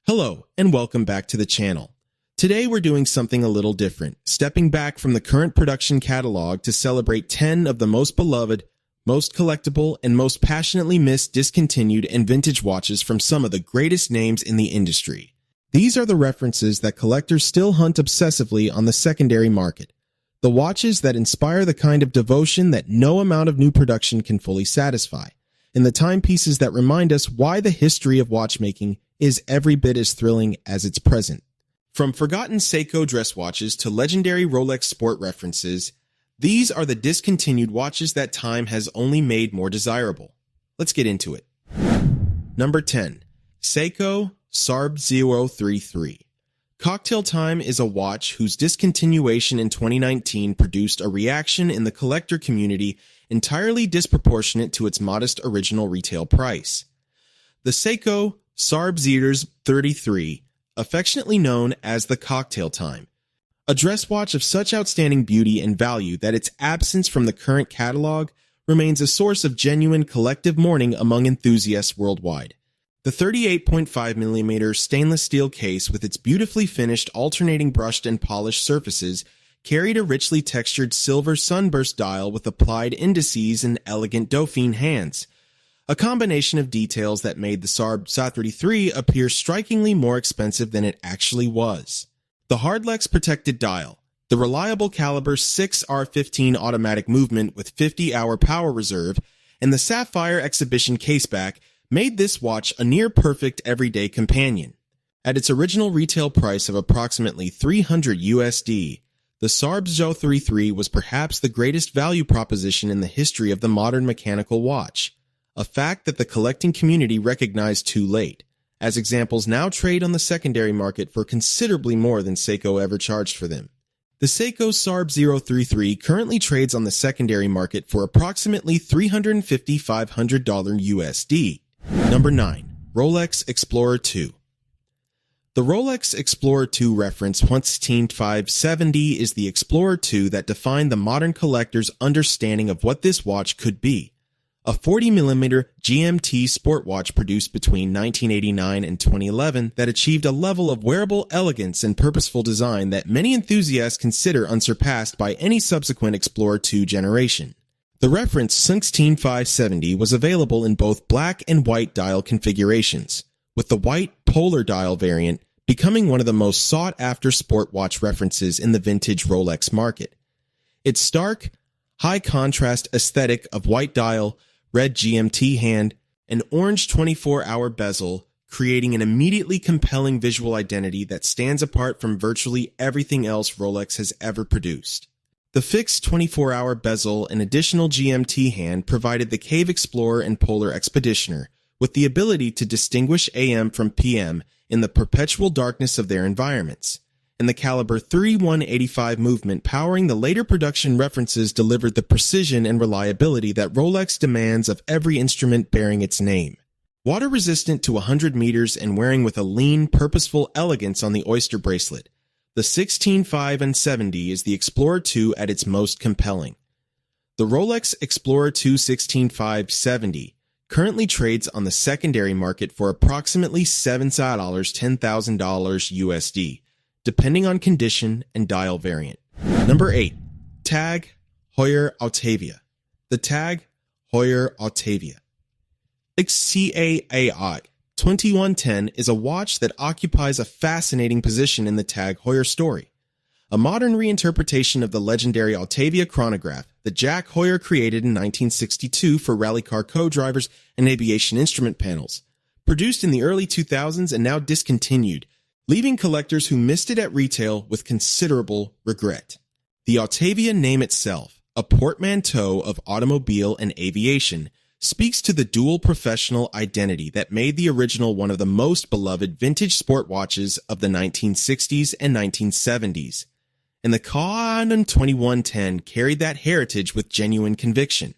Hello, and welcome back to the channel. Today we're doing something a little different, stepping back from the current production catalog to celebrate 10 of the most beloved, most collectible, and most passionately missed discontinued and vintage watches from some of the greatest names in the industry. These are the references that collectors still hunt obsessively on the secondary market. The watches that inspire the kind of devotion that no amount of new production can fully satisfy, and the timepieces that remind us why the history of watchmaking is every bit as thrilling as its present. From forgotten Seiko dress watches to legendary Rolex sport references, these are the discontinued watches that time has only made more desirable. Let's get into it. Number 10. Seiko SARB033. Cocktail Time is a watch whose discontinuation in 2019 produced a reaction in the collector community entirely disproportionate to its modest original retail price. The Seiko SARB033, affectionately known as the Cocktail Time, a dress watch of such outstanding beauty and value that its absence from the current catalog remains a source of genuine collective mourning among enthusiasts worldwide. The 38.5mm stainless steel case with its beautifully finished alternating brushed and polished surfaces carried a richly textured silver sunburst dial with applied indices and elegant Dauphine hands, a combination of details that made the SARB033 appear strikingly more expensive than it actually was. The Hardlex protected dial, the reliable caliber 6R15 automatic movement with 50-hour power reserve, and the sapphire exhibition caseback made this watch a near-perfect everyday companion. At its original retail price of approximately $300, the SARB033 was perhaps the greatest value proposition in the history of the modern mechanical watch, a fact that the collecting community recognized too late, as examples now trade on the secondary market for considerably more than Seiko ever charged for them. The Seiko SARB033 currently trades on the secondary market for approximately $350–500 Number 9. Rolex Explorer II. The Rolex Explorer II reference 16570 is the Explorer II that defined the modern collector's understanding of what this watch could be. A 40mm GMT sport watch produced between 1989 and 2011 that achieved a level of wearable elegance and purposeful design that many enthusiasts consider unsurpassed by any subsequent Explorer II generation. The reference 16570 was available in both black and white dial configurations, with the white polar dial variant becoming one of the most sought-after sport watch references in the vintage Rolex market. Its stark, high-contrast aesthetic of white dial, red GMT hand, and orange 24-hour bezel, creating an immediately compelling visual identity that stands apart from virtually everything else Rolex has ever produced. The fixed 24-hour bezel and additional GMT hand provided the Cave Explorer and Polar Expeditioner with the ability to distinguish AM from PM in the perpetual darkness of their environments, and the caliber 3185 movement powering the later production references delivered the precision and reliability that Rolex demands of every instrument bearing its name. Water resistant to 100 meters and wearing with a lean, purposeful elegance on the Oyster bracelet, the 16570 is the Explorer II at its most compelling. The Rolex Explorer II 16570 currently trades on the secondary market for approximately $7,000–$10,000 depending on condition and dial variant. Number 8. TAG Heuer Autavia. The TAG Heuer Autavia. XCAAI 2110 is a watch that occupies a fascinating position in the TAG Heuer story. A modern reinterpretation of the legendary Autavia chronograph that Jack Heuer created in 1962 for rally car co-drivers and aviation instrument panels, produced in the early 2000s and now discontinued, leaving collectors who missed it at retail with considerable regret. The Autavia name itself, a portmanteau of automobile and aviation, speaks to the dual professional identity that made the original one of the most beloved vintage sport watches of the 1960s and 1970s. And the Canon 2110 carried that heritage with genuine conviction.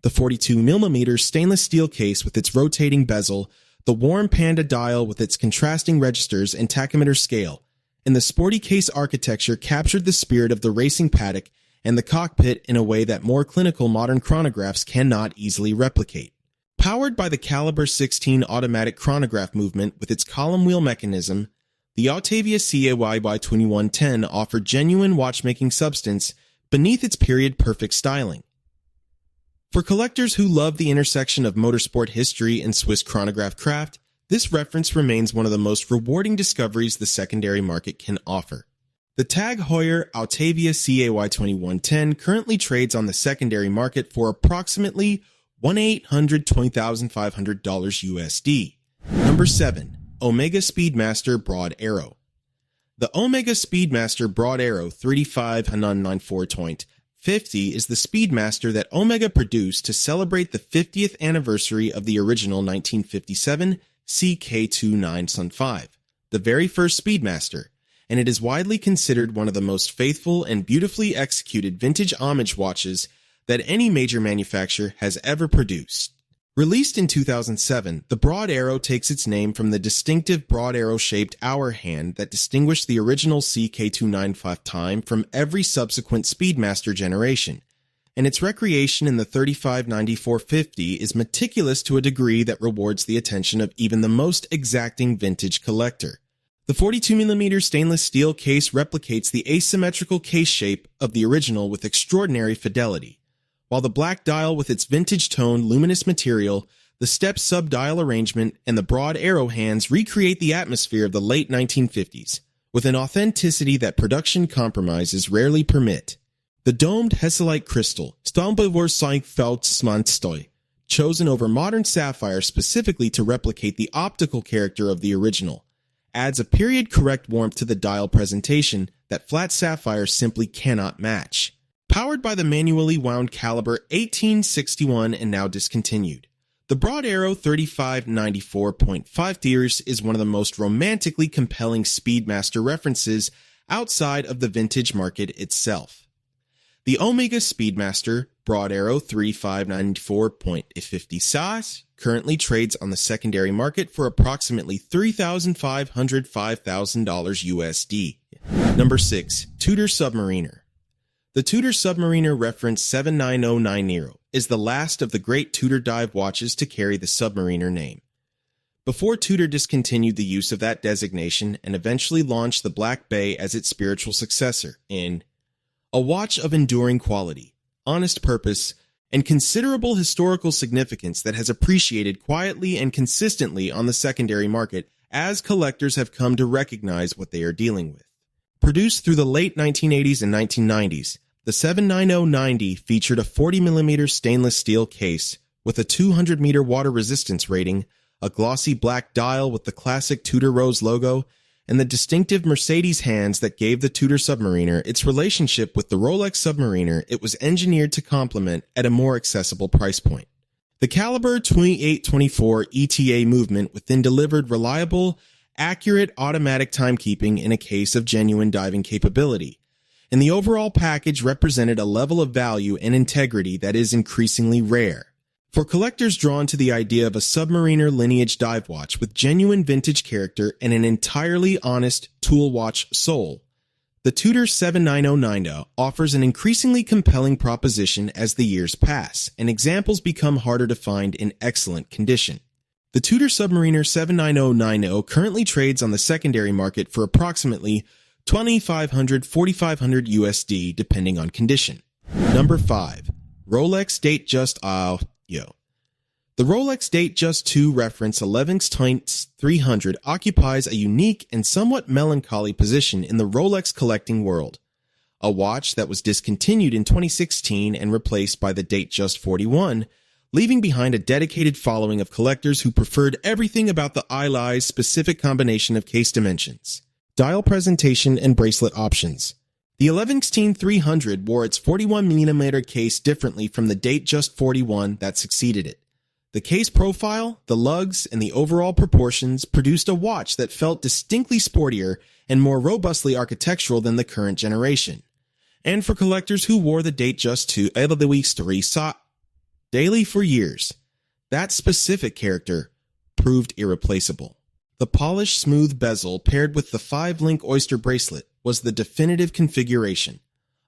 The 42mm stainless steel case with its rotating bezel, the warm panda dial with its contrasting registers and tachymeter scale, and the sporty case architecture captured the spirit of the racing Patek and the cockpit in a way that more clinical modern chronographs cannot easily replicate. Powered by the caliber 16 automatic chronograph movement with its column wheel mechanism, the Autavia CAY2110 offered genuine watchmaking substance beneath its period-perfect styling. For collectors who love the intersection of motorsport history and Swiss chronograph craft, this reference remains one of the most rewarding discoveries the secondary market can offer. The tag Heuer Autavia CAY2110 currently trades on the secondary market for approximately $1,820,500 USD. Number 7. Omega Speedmaster Broad Arrow. The Omega Speedmaster Broad Arrow 35-94.50 is the Speedmaster that Omega produced to celebrate the 50th anniversary of the original 1957 CK29 Sun 5, the very first Speedmaster, and it is widely considered one of the most faithful and beautifully executed vintage homage watches that any major manufacturer has ever produced. Released in 2007, the Broad Arrow takes its name from the distinctive broad arrow-shaped hour hand that distinguished the original CK295 time from every subsequent Speedmaster generation, and its recreation in the 35-94.50 is meticulous to a degree that rewards the attention of even the most exacting vintage collector. The 42mm stainless steel case replicates the asymmetrical case shape of the original with extraordinary fidelity, while the black dial with its vintage-toned luminous material, the step sub-dial arrangement, and the broad arrow hands recreate the atmosphere of the late 1950s, with an authenticity that production compromises rarely permit. The domed Hesselite crystal, Stambevorsigfeldsmanstoi, chosen over modern sapphire specifically to replicate the optical character of the original, adds a period-correct warmth to the dial presentation that flat sapphire simply cannot match. Powered by the manually wound caliber 1861 and now discontinued, the Broad Arrow 35-94.50 is one of the most romantically compelling Speedmaster references outside of the vintage market itself. The Omega Speedmaster Broad Arrow 35-94.50 size currently trades on the secondary market for approximately $3,505,000 USD. Number 6. Tudor Submariner. The Tudor Submariner reference 79090 is the last of the great Tudor dive watches to carry the Submariner name. Before Tudor discontinued the use of that designation and eventually launched the Black Bay as its spiritual successor in a watch of enduring quality, honest purpose, and considerable historical significance that has appreciated quietly and consistently on the secondary market as collectors have come to recognize what they are dealing with. Produced through the late 1980s and 1990s, the 79090 featured a 40mm stainless steel case with a 200-meter water resistance rating, a glossy black dial with the classic Tudor Rose logo, and the distinctive Mercedes hands that gave the Tudor Submariner its relationship with the Rolex Submariner it was engineered to complement at a more accessible price point. The caliber 2824 ETA movement within delivered reliable, accurate automatic timekeeping in a case of genuine diving capability, and the overall package represented a level of value and integrity that is increasingly rare. For collectors drawn to the idea of a Submariner lineage dive watch with genuine vintage character and an entirely honest tool watch soul, the Tudor 79090 offers an increasingly compelling proposition as the years pass, and examples become harder to find in excellent condition. The Tudor Submariner 79090 currently trades on the secondary market for approximately $2,500–$4,500 USD depending on condition. Number 5. Rolex Datejust II. The Rolex Datejust II reference 11x300 occupies a unique and somewhat melancholy position in the Rolex collecting world. A watch that was discontinued in 2016 and replaced by the Datejust 41, leaving behind a dedicated following of collectors who preferred everything about the Eye's specific combination of case dimensions, dial presentation, and bracelet options. The 11x300 wore its 41mm case differently from the Datejust 41 that succeeded it. The case profile, the lugs, and the overall proportions produced a watch that felt distinctly sportier and more robustly architectural than the current generation. And for collectors who wore the Datejust II IWC daily for years, that specific character proved irreplaceable. The polished smooth bezel paired with the 5-link oyster bracelet was the definitive configuration,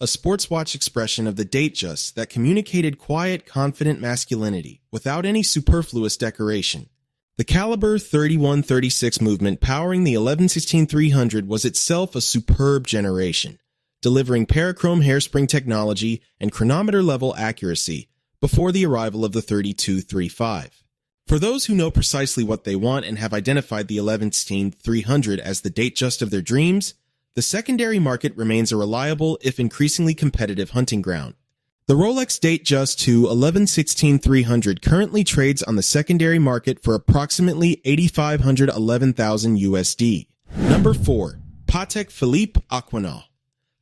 a sports watch expression of the Datejust that communicated quiet, confident masculinity without any superfluous decoration. The caliber 3136 movement powering the 11/16-300 was itself a superb generation, delivering parachrome hairspring technology and chronometer-level accuracy before the arrival of the 3235. For those who know precisely what they want and have identified the 11/16-300 as the Datejust of their dreams, the secondary market remains a reliable, if increasingly competitive, hunting ground. The Rolex Datejust II 11/16-300 currently trades on the secondary market for approximately $8,511,000 USD. Number 4. Patek Philippe Aquanaut.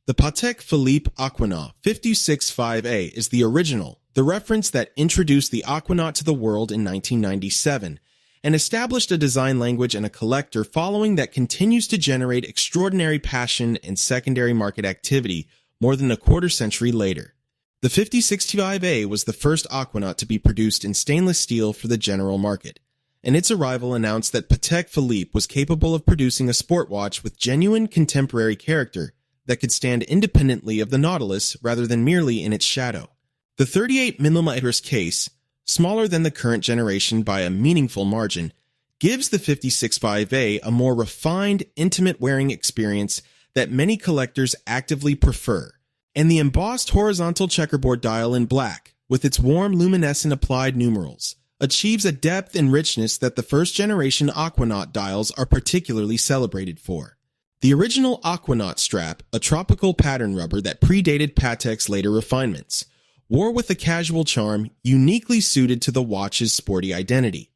The Patek Philippe Aquanaut 565A is the original, the reference that introduced the Aquanaut to the world in 1997, and established a design language and a collector following that continues to generate extraordinary passion and secondary market activity more than a quarter-century later. The 565A was the first Aquanaut to be produced in stainless steel for the general market, and its arrival announced that Patek Philippe was capable of producing a sport watch with genuine contemporary character that could stand independently of the Nautilus rather than merely in its shadow. The 38mm case, smaller than the current generation by a meaningful margin, gives the 565A a more refined, intimate wearing experience that many collectors actively prefer. And the embossed horizontal checkerboard dial in black, with its warm luminescent applied numerals, achieves a depth and richness that the first-generation Aquanaut dials are particularly celebrated for. The original Aquanaut strap, a tropical pattern rubber that predated Patek's later refinements, wore with a casual charm uniquely suited to the watch's sporty identity.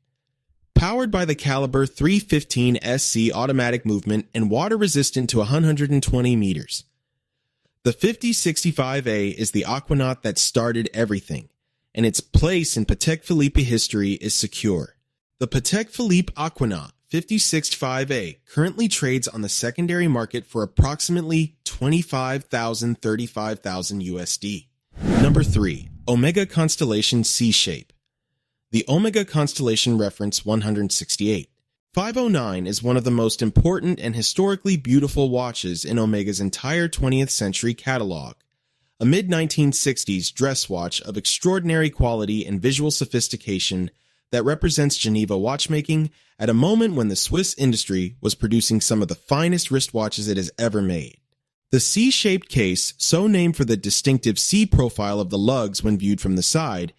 Powered by the caliber 315 SC automatic movement and water-resistant to 120 meters. The 565A is the Aquanaut that started everything, and its place in Patek Philippe history is secure. The Patek Philippe Aquanaut 565A currently trades on the secondary market for approximately $25,000–$35,000 USD. Number 3. Omega Constellation C-Shape. The Omega Constellation Reference 168. 509 is one of the most important and historically beautiful watches in Omega's entire 20th century catalog. A mid-1960s dress watch of extraordinary quality and visual sophistication that represents Geneva watchmaking at a moment when the Swiss industry was producing some of the finest wristwatches it has ever made. The C-shaped case, so named for the distinctive C profile of the lugs when viewed from the side,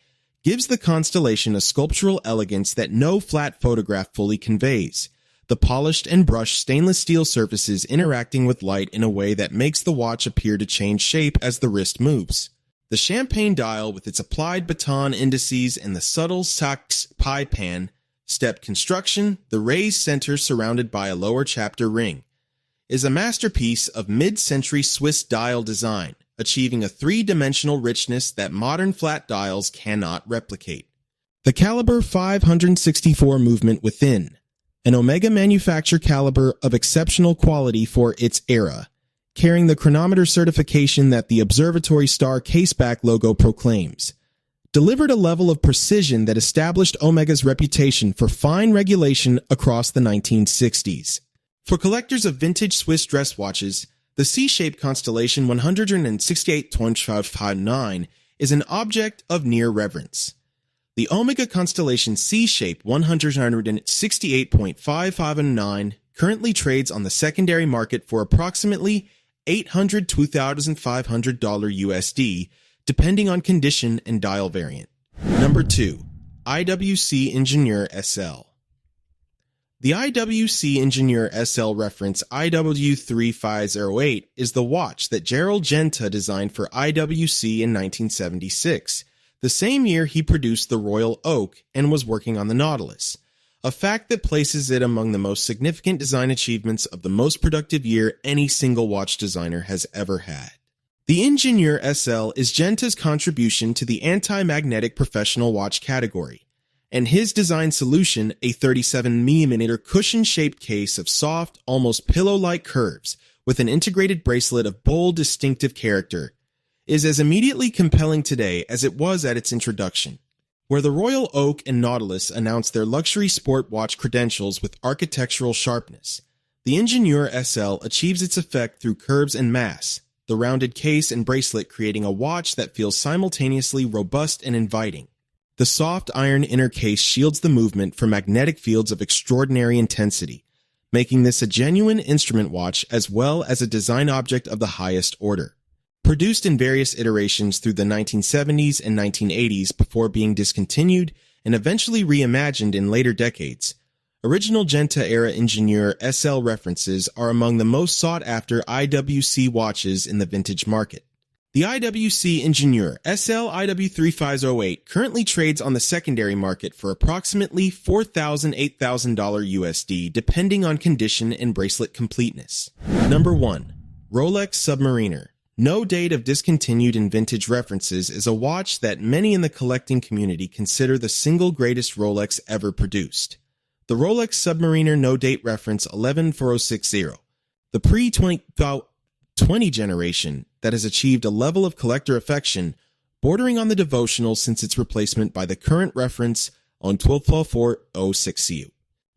gives the Constellation a sculptural elegance that no flat photograph fully conveys, the polished and brushed stainless steel surfaces interacting with light in a way that makes the watch appear to change shape as the wrist moves. The champagne dial with its applied baton indices and the subtle Sachs pie pan, step construction, the raised center surrounded by a lower chapter ring, is a masterpiece of mid-century Swiss dial design, achieving a three-dimensional richness that modern flat dials cannot replicate. The caliber 564 movement within, an Omega manufacture caliber of exceptional quality for its era, carrying the chronometer certification that the Observatory Star caseback logo proclaims, delivered a level of precision that established Omega's reputation for fine regulation across the 1960s. For collectors of vintage Swiss dress watches, the C-shaped Constellation 168.559 is an object of near reverence. The Omega Constellation C-shaped 168.559 currently trades on the secondary market for approximately $800 to $2,500 USD, depending on condition and dial variant. Number 2. IWC Ingenieur SL. The IWC Ingenieur SL reference IW3508 is the watch that Gerald Genta designed for IWC in 1976, the same year he produced the Royal Oak and was working on the Nautilus, a fact that places it among the most significant design achievements of the most productive year any single watch designer has ever had. The Ingenieur SL is Genta's contribution to the anti-magnetic professional watch category, and his design solution, a 37mm cushion-shaped case of soft, almost pillow-like curves with an integrated bracelet of bold, distinctive character, is as immediately compelling today as it was at its introduction. Where the Royal Oak and Nautilus announced their luxury sport watch credentials with architectural sharpness, the Ingenieur SL achieves its effect through curves and mass, the rounded case and bracelet creating a watch that feels simultaneously robust and inviting. The soft iron inner case shields the movement from magnetic fields of extraordinary intensity, making this a genuine instrument watch as well as a design object of the highest order. Produced in various iterations through the 1970s and 1980s before being discontinued and eventually reimagined in later decades, original Genta-era Ingenieur SL references are among the most sought-after IWC watches in the vintage market. The IWC Ingenieur SL IW3508 currently trades on the secondary market for approximately $4,000–$8,000 USD depending on condition and bracelet completeness. Number 1. Rolex Submariner. No date of discontinued in vintage references is a watch that many in the collecting community consider the single greatest Rolex ever produced. The Rolex Submariner no date reference 114060. The pre-2020 generation that has achieved a level of collector affection bordering on the devotional since its replacement by the current reference on 124060.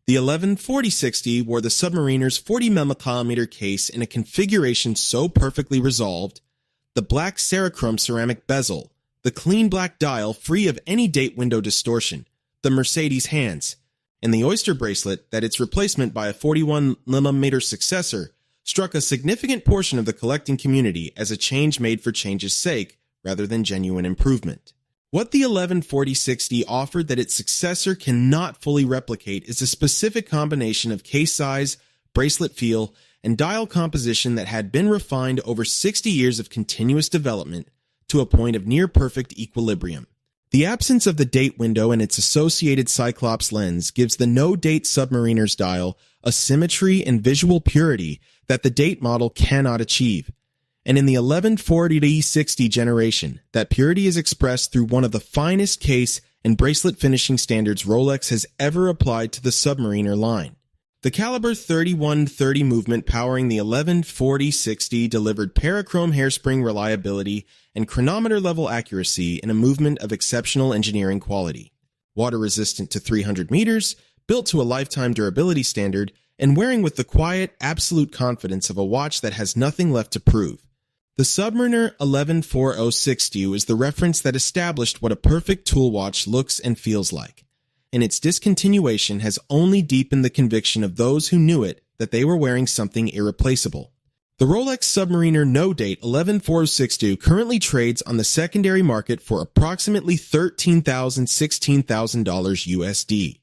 The 114060 wore the Submariner's 40mm case in a configuration so perfectly resolved, the black Serichrome ceramic bezel, the clean black dial free of any date window distortion, the Mercedes hands, and the oyster bracelet that its replacement by a 41mm successor struck a significant portion of the collecting community as a change made for change's sake rather than genuine improvement. What the 114060 offered that its successor cannot fully replicate is a specific combination of case size, bracelet feel, and dial composition that had been refined over 60 years of continuous development to a point of near-perfect equilibrium. The absence of the date window and its associated Cyclops lens gives the no-date Submariner's dial a symmetry and visual purity that the date model cannot achieve. And in the 114060 generation, that purity is expressed through one of the finest case and bracelet finishing standards Rolex has ever applied to the Submariner line. The caliber 3130 movement powering the 114060 delivered parachrome hairspring reliability and chronometer-level accuracy in a movement of exceptional engineering quality. Water-resistant to 300 meters, built to a lifetime durability standard, and wearing with the quiet, absolute confidence of a watch that has nothing left to prove. The Submariner 114060 is the reference that established what a perfect tool watch looks and feels like, and its discontinuation has only deepened the conviction of those who knew it that they were wearing something irreplaceable. The Rolex Submariner no-date 114060 currently trades on the secondary market for approximately $13,000–$16,000 USD.